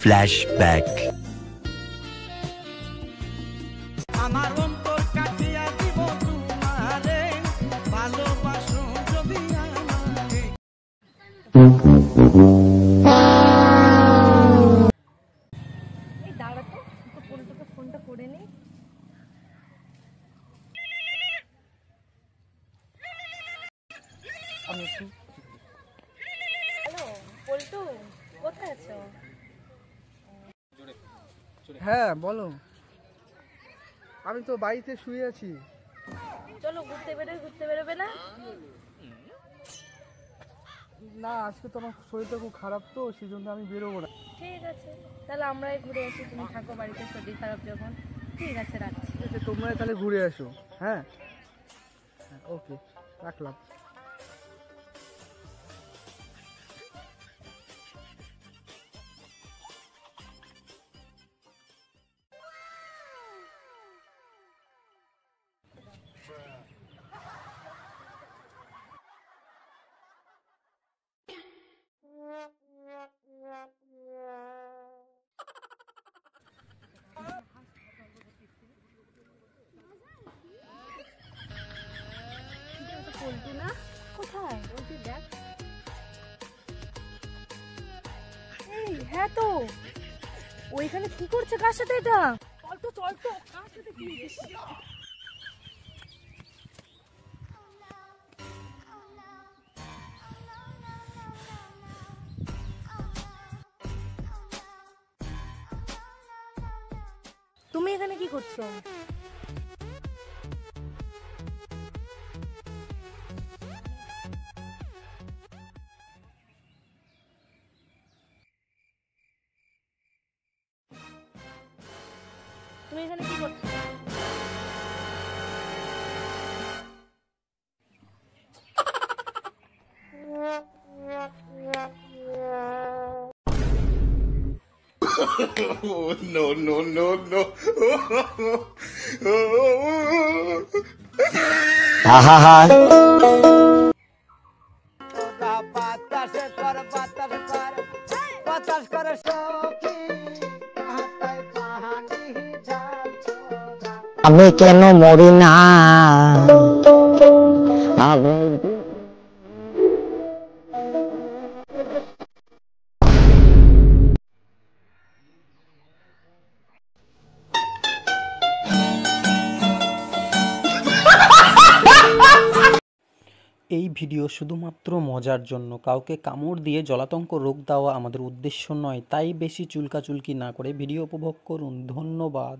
Flashback. আমার অন্তর কাটিয়া দিব তোমারে ভালোবাসো যদি আমারে। এই দাঁড়া তো পল্টুকে ফোনটা করে নি। হ্যালো পল্টু, কোথায় আছো? হ্যাঁ বলো, আমি তো বাড়িতে শুয়ে আছি। চলো ঘুরতে বেরোবে না? না, আজকে তো আমার শরীরটা খুব খারাপ, তো সেই জন্য আমি বেরোবো না। ঠিক আছে, তাহলে আমরাই ঘুরে আসি। তুমি থাকো বাড়িতে, শরীর খারাপ যখন। ঠিক আছে, রাখছি। ঠিক আছে, তোমরাই তাহলে ঘুরে আসো। হ্যাঁ, ওকে, রাখলাম। পল্টু না? কোথায়? পল্টু দেখ। এই হ্যাঁ তো, ওইখানে কি করছে? কার সাথে এটা? চল তো কার সাথে কি? তুমি এখানে কি করছো? তুমি এখানে কি করছো? Oh, no, no, no, no. Hahaha. বাতাসে কর বাতাস কর বাতাস করে সখী হাতায় পাহাড়ি ঝালছো। আমি কেন মরি না? আমি এই ভিডিও শুধুমাত্র মজার জন্য, কাউকে কামড় দিয়ে জলাতঙ্ক রোগ দেওয়া আমাদের উদ্দেশ্য নয়। তাই বেশি চুলকাচুলকি না করে ভিডিও উপভোগ করুন। ধন্যবাদ।